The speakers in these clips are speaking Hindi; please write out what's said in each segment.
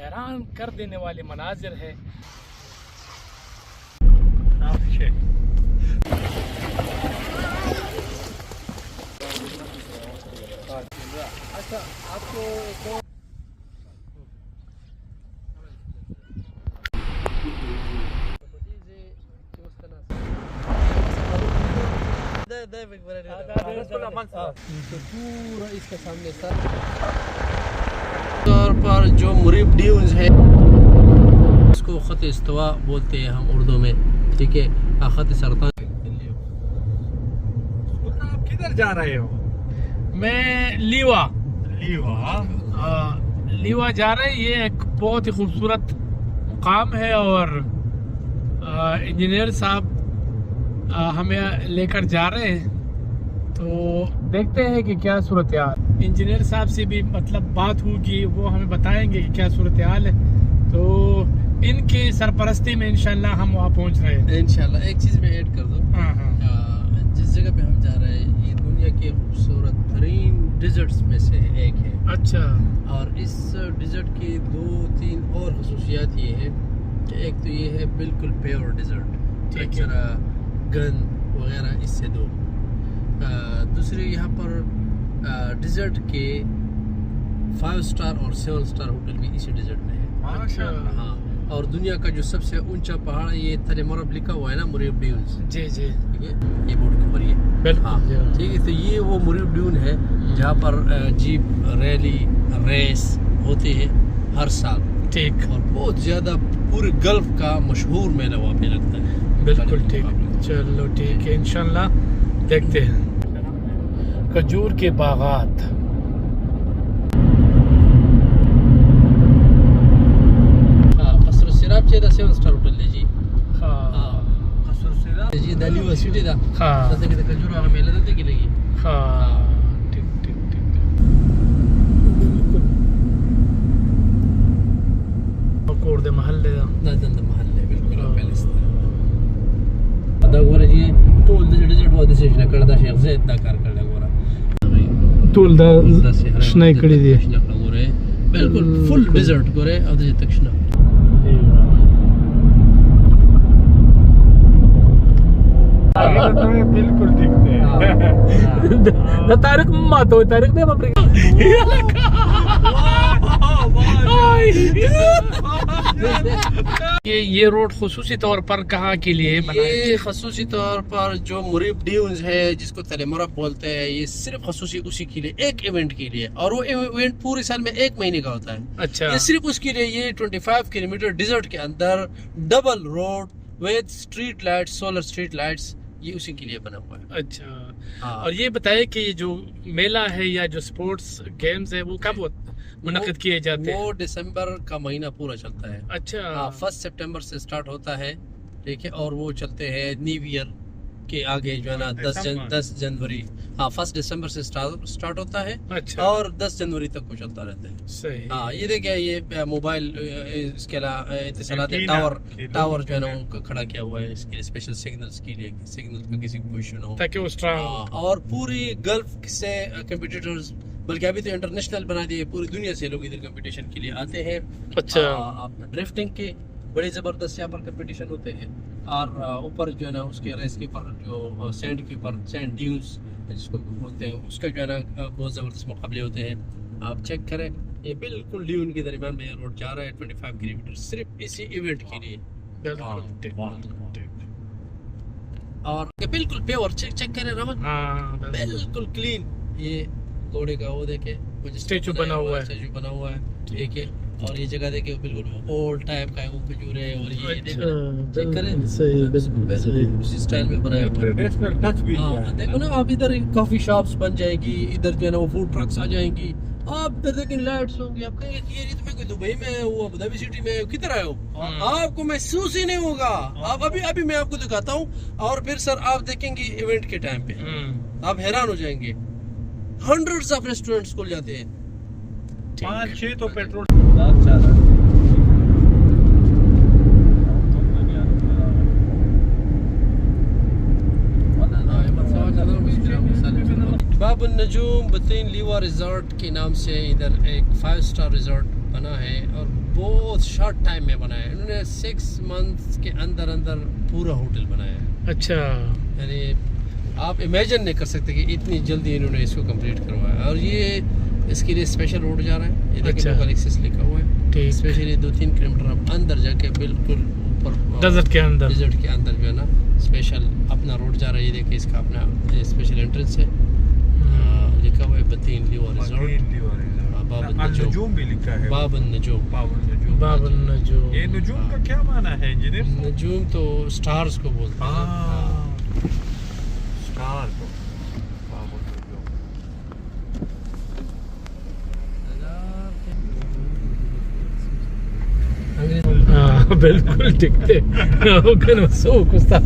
हैरान कर देने वाले मनाजिर है। अच्छा आपको पूरा इसके सामने तौर पर जो मुरीब ड्यून्स है इसको ख़त इस्तवा बोलते हैं हम उर्दू में, ठीक है। ख़त सरतान। आप किधर जा रहे हो? मैं लीवा लीवा जा रहे हैं। ये एक बहुत ही खूबसूरत मुकाम है और इंजीनियर साहब हमें लेकर जा रहे हैं, तो देखते हैं कि क्या सूरत हाल। इंजीनियर साहब से भी मतलब बात होगी, वो हमें बताएंगे कि क्या सूरत हाल है। तो इनके सरपरस्ती में इंशाल्लाह हम वहाँ पहुँच रहे हैं इंशाल्लाह। एक चीज़ में ऐड कर दो, जिस जगह पे हम जा रहे हैं ये दुनिया के खूबसूरत तरीन डिजर्ट्स में से एक है। अच्छा। और इस डिजर्ट की 2-3 और खसूसियात ये है कि एक तो ये है बिल्कुल प्योर डिजर्ट, कचरा गंद वगैरह इससे दो। दूसरी यहाँ पर डिजर्ट के 5 स्टार और 7 स्टार होटल भी इसी डिजर्ट में है। अच्छा। हाँ, और दुनिया का जो सबसे ऊंचा पहाड़ ये तले मोरब लिखा हुआ है ना, मुरीब ड्यून्स। जी जी, ठीक है, ये बोर्ड के ऊपर ये बिल्कुल ठीक है। तो ये वो मुरीब ड्यून है जहाँ पर जीप रैली रेस होती है हर साल, ठीक। और बहुत ज़्यादा पूरे गल्फ का मशहूर मेला वहाँ पे लगता है। बिल्कुल ठीक, चलो ठीक है, इंशाल्लाह देखते हैं। खजूर के बागात, कसर सिराप चाहिए 7 स्टार होटल ले जी। हाँ कसर सिराप जी दिल्ली यूनिवर्सिटी दा। हाँ तसे के खजूर वाला मेला दलते की लगी। हाँ ठीक ठीक ठीक कोड दे महल्ले दा नदन महल्ले बिल्कुल पैलेस दा गोरा जी। टोल दे डिजिट वो डिसीजन करदा शेख ज़ैद दा कार कर ले गोरा टोल दा शनाई कड़ी दी गोरे बिल्कुल फुल डिजर्ट गोरे और दे तकशना तुम्हें बिल्कुल दिखते हैं। ना तारिक मातो तारिक दे बाप रे। ये रोड खुसूसी तौर पर कहाँ के लिए बना है? ये खुसूसी तौर पर जो मुरीब ड्यून्स है जिसको तले मोरब बोलते हैं, ये सिर्फ खुसूसी उसी के लिए, एक इवेंट के लिए, और वो इवेंट पूरे साल में 1 महीने का होता है। अच्छा। ये सिर्फ उसके लिए ये 25 किलोमीटर डिजर्ट के अंदर double road with street lights, solar street lights, ये उसी के लिए बना हुआ है। अच्छा। हाँ। और ये बताइए कि जो मेला है या जो स्पोर्ट्स गेम्स है वो कब मुनक़िद किए जाते हैं? वो दिसंबर का महीना पूरा चलता है। अच्छा। हाँ, 1 सितंबर से स्टार्ट होता है, ठीक है, और वो चलते हैं न्यू ईयर के आगे जो है ना 10 जनवरी। हाँ 1 दिसंबर से स्टार्ट होता है। अच्छा। और 10 जनवरी तक वो चलता रहता है। सही। हाँ ये देखिए ये मोबाइल इसके अलावा टावर जो है ना उनको खड़ा किया हुआ है इसके स्पेशल सिग्नल्स के लिए, सिग्नल का किसी को इशू ना हो ताकि वो स्ट्रांग। और पूरी गल्फ से कंपटीटर्स, बल्कि अभी तो इंटरनेशनल बना दिए, पूरी दुनिया से लोग इधर कंपटीशन के लिए आते हैं। अच्छा। ड्रिफ्टिंग के बड़े ज़बरदस्त यहाँ पर कंपटीशन होते हैं, और ऊपर जो है ना उसके रेस के ऊपर जो सैंड के ऊपर सैंड ड्यून्स जिसको बोलते हैं उसका जो है ना बहुत ज़बरदस्त मुकाबले होते हैं। आप चेक करें, ये बिल्कुल ड्यून के दरमियान में रोड जा रहा है 25 किलोमीटर सिर्फ इसी इवेंट के लिए। और ये बिल्कुल प्योर, चेक करें रमन, बिल्कुल क्लीन। ये घोड़े का वो देखे स्टेचू बना हुआ है, ठीक है। और ये जगह देखे बिल्कुल ओल्ड टाइप का है, वो खजूर है, और ये चेक करें सही उसी स्टाइल में बनाया हुआ है, ट्रेडिशनल टच भी है। देखो ना आप इधर काफी शॉप्स बन जाएगी, इधर जो है ना वो फूड ट्रक्स आ जाएंगी, आप इधर देखें लाइट्स होंगी। आप कहेंगे ये तो मैं कोई दुबई में हूँ, अबू धाबी सिटी में किधर आए हो, आपको महसूस ही नहीं होगा। आप अभी मैं आपको दिखाता हूँ, और फिर सर आप देखेंगे इवेंट के टाइम पे आप हैरान हो जाएंगे। हंड्रेड्स ऑफ रेस्टोरेंट्स खुल जाते हैं, 5-6 तो पेट्रोल बाबुल नजूम बतीन लीवा रिजॉर्ट के नाम से इधर एक 5 स्टार रिजॉर्ट बना है, और बहुत बहुत शॉर्ट टाइम में बनाया है। इन्होंने 6 मंथ्स के अंदर अंदर पूरा होटल बनाया है। अच्छा, यानी आप इमेजिन नहीं कर सकते कि इतनी जल्दी इन्होंने इसको कंप्लीट करवाया। और ये इसके लिए स्पेशल रोड जा रहा है, ये देखिए अच्छा। लोकल एक्सेस लिखा हुआ है। ठीक। स्पेशली 2-3 किलोमीटर आप अंदर जाके बिल्कुल ऊपर डेजर्ट के अंदर। डेजर्ट के अंदर जो है ना स्पेशल अपना रोड जा रहा है। ये देखिए इसका अपना स्पेशल एंट्रेंस है, लिखा हुआ है बतीन लीवा रिजॉर्ट। नजूम भी लिखा है। बाबन नजूम। बाबन नजूम। ये नजूम का क्या माना है इंजीनियर? नजूम तो स्टार्स को बोलते हैं। हाँ। स्टार को बाबन नजूम। हाँ बिल्कुल टिकते kan masuk Ustaz.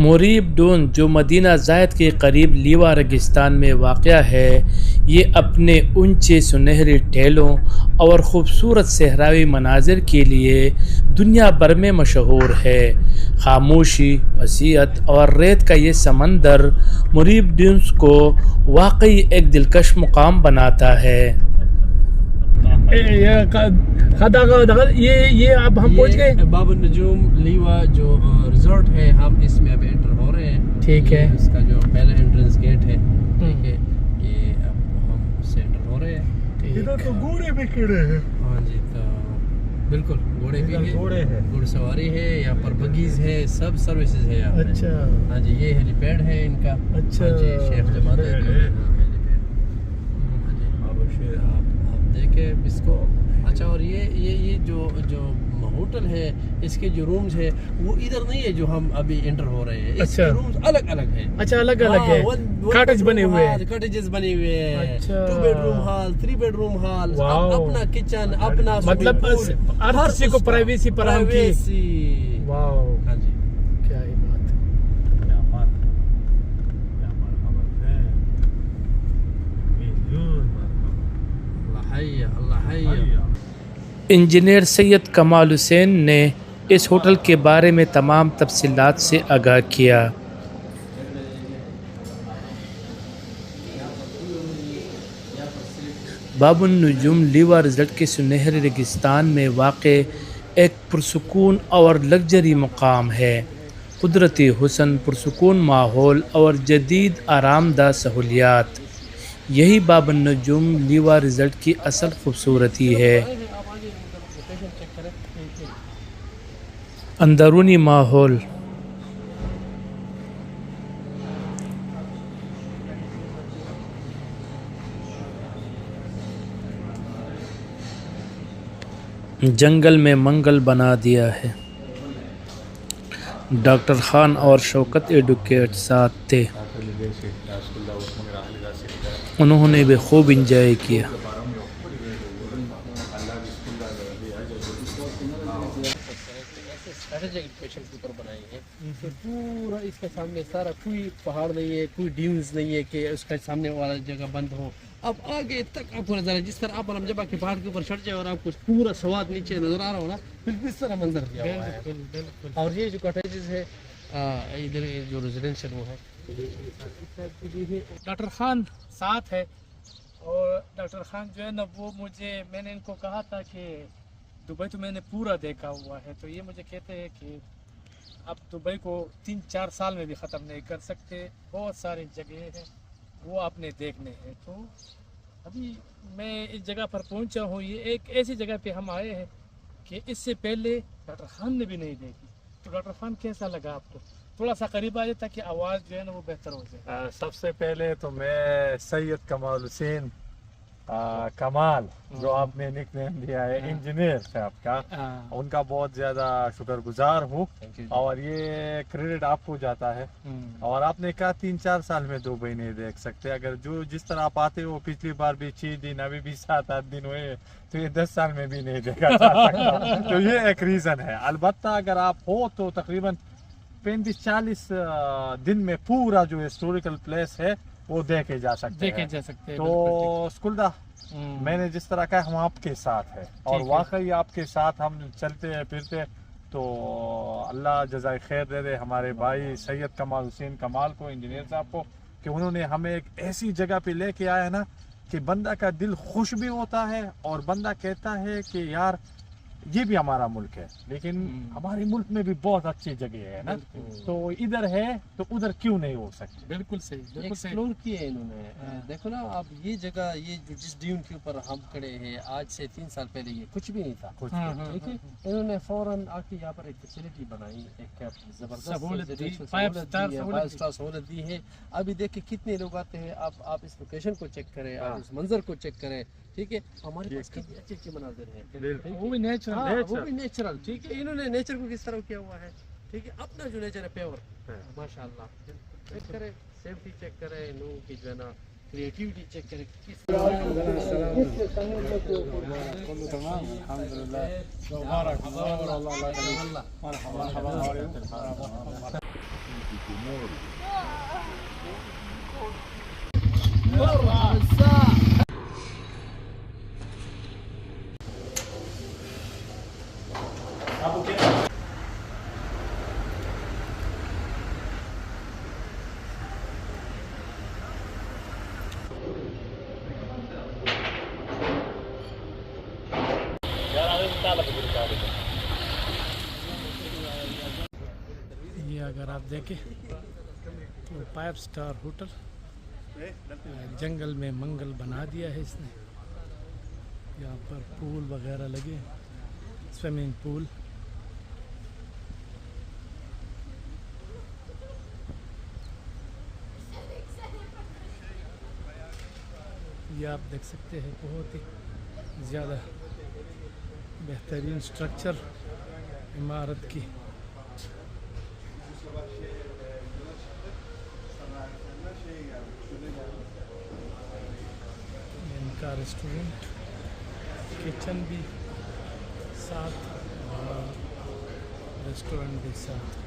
Mureeb Doon जो मदीना ज़ायद के करीब लीवा रेगिस्तान में वाक़या है, ये अपने ऊंचे सुनहरे टेलों और ख़ूबसूरत सहरावी मनाजिर के लिए दुनिया भर में मशहूर है। खामोशी, वसीयत और रेत का ये समंदर मुरीब डून्स को वाकई एक दिलकश मुकाम बनाता है। ये अब हम पहुंच गए बाबन नजूम लीवा जो रिजॉर्ट है, हम इसमें अभी एंटर हो रहे हैं। ठीक है। इसका जो पहला एंट्रेंस गेट है, ठीक है, ये अब हम इससे एंटर हो रहे हैं। इधर तो घोड़े भी खड़े हैं। हाँ जी, तो बिल्कुल घोड़े भी हैं, घोड़े हैं, घुड़सवारी है, यहाँ पर बगीज है, सब सर्विसेज है यहाँ पे। अच्छा। हाँ जी, ये हेलीपैड है इनका। अच्छा। हाँ जी, शेख जमात है जो है, हाँ, हेलीपैड। हाँ जी, आप देखें इसको। अच्छा, और ये जो होटल है, इसके जो रूम्स है वो इधर नहीं है जो हम अभी एंटर हो रहे हैं। इसके अच्छा। रूम्स अलग अलग है। अच्छा, अलग अलग है, कॉटेज बने हुए हैं। कॉटेजेस बने हुए हैं। अच्छा। 2 bedroom hall, 3 bedroom hall, wow. अपना किचन, अपना मतलब हर किसी को प्राइवेसी फराहम की। वाओ, हाँ जी, क्या ही बात है। या मरहबा मिलियन मरहबा। अल्लाह हैया। इंजीनियर सैयद कमाल हुसैन ने इस होटल के बारे में तमाम तफसीलात से आगाह किया। बाबुन नजूम लीवा रिजल्ट के सुनहरे रेगिस्तान में वाक़ एक पुरसुकून और लग्जरी मुकाम है। कुदरती हुस्न, पुरसुकून माहौल और जदीद आरामदा सहूलियात, यही बाबुन नजूम लीवा रिजल्ट की असल खूबसूरती है। अंदरूनी माहौल। जंगल में मंगल बना दिया है। डॉक्टर खान और शौकत एडवोकेट साथ थे, उन्होंने भी खूब इंजॉय किया। पेशेंट के ऊपर बनाई है, तो पूरा इसके सामने सारा कोई पहाड़ नहीं है, कोई ड्यून्स नहीं है कि उसका सामने वाला जगह बंद हो। अब आगे तक आपको नजर है, जिस तरह आप जब के पहाड़ के ऊपर चढ़ जाए और आपको पूरा स्वाद नीचे नजर आ रहा हो ना, बिल्कुल इस तरह मंजर दिया हुआ है। और ये जो कॉटेजेस है इधर जो रेजिडेंशियल वो है, डॉक्टर खान साथ है, और डॉक्टर खान जो है ना वो मैंने इनको कहा था कि दुबई तो मैंने पूरा देखा हुआ है, तो ये मुझे कहते हैं कि आप दुबई को 3-4 साल में भी ख़त्म नहीं कर सकते। बहुत सारी जगह हैं वो आपने देखने हैं। तो अभी मैं इस जगह पर पहुंचा हूँ, ये एक ऐसी जगह पे हम आए हैं कि इससे पहले डॉक्टर खान ने भी नहीं देखी। तो डॉक्टर खान कैसा लगा आपको? थोड़ा सा करीब आ जाए ताकि आवाज़ जो है ना वो बेहतर हो जाए। सबसे पहले तो मैं सैयद कमाल हुसैन कमाल जो आपने निकनेम दिया है इंजीनियर साहब का, उनका बहुत ज़्यादा शुक्रगुजार हूँ। और ये क्रेडिट आपको जाता है। और आपने कहा 3-4 साल में दुबई नहीं देख सकते। अगर जो जिस तरह आप आते हो, पिछली बार भी 6 दिन, अभी भी 7-8 दिन हुए, तो ये 10 साल में भी नहीं देखा जा सकता। तो ये एक रीज़न है। अलबत्ता अगर आप हो तो तकरीबन 35-40 दिन में पूरा जो हिस्टोरिकल प्लेस है वो देखे जा सकते हैं। तो स्कुल्दा मैंने जिस तरह का हम आपके साथ है और वाकई आपके साथ हम चलते हैं फिरते, तो अल्लाह जज़ाए खैर दे दे हमारे भाई सैयद कमाल हुसैन कमाल को, इंजीनियर साहब को, कि उन्होंने हमें एक ऐसी जगह पे लेके आया ना कि बंदा का दिल खुश भी होता है और बंदा कहता है कि यार ये भी हमारा मुल्क है, लेकिन हमारे मुल्क में भी बहुत अच्छी जगह है ना, तो इधर है तो उधर क्यों नहीं हो सकती। बिल्कुल सही, बिल्कुल सही एक्सप्लोर किए इन्होंने। देखो ना आप, ये जगह, ये जो जिस ड्यून के ऊपर हम खड़े हैं, आज से 3 साल पहले ये कुछ भी नहीं था। ठीक है, इन्होंने फौरन आके यहाँ पर एक फैसिलिटी बनाई, एक जबरदस्त सहूलत दी है। अभी देखिए कितने लोग आते हैं। आप इस लोकेशन को चेक करें, आप इस मंजर को चेक करें। ठीक है, हमारे पास कितने अच्छे अच्छे मनाजिर हैं, वो भी नेचुरल। ठीक है, इन्होंने नेचर को किस तरह किया हुआ है। ठीक है, अपना जो नेचर है प्योर, माशाल्लाह। चेक करें, सेफ्टी चेक करें, लोगों की जो है ना क्रिएटिविटी चेक करें। ये अगर आप देखें तो 5 स्टार होटल जंगल में मंगल बना दिया है इसने। यहाँ पर पूल वगैरह लगे, स्विमिंग पूल। ये आप देख सकते हैं, बहुत ही ज़्यादा बेहतरीन स्ट्रक्चर इमारत की। इनका रेस्टोरेंट, किचन भी साथ और रेस्टोरेंट भी साथ।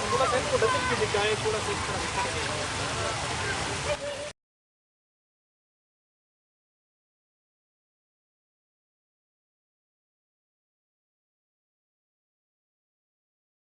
थोड़ा सा इनको डबल भी दिखाएं, थोड़ा सा इस तरह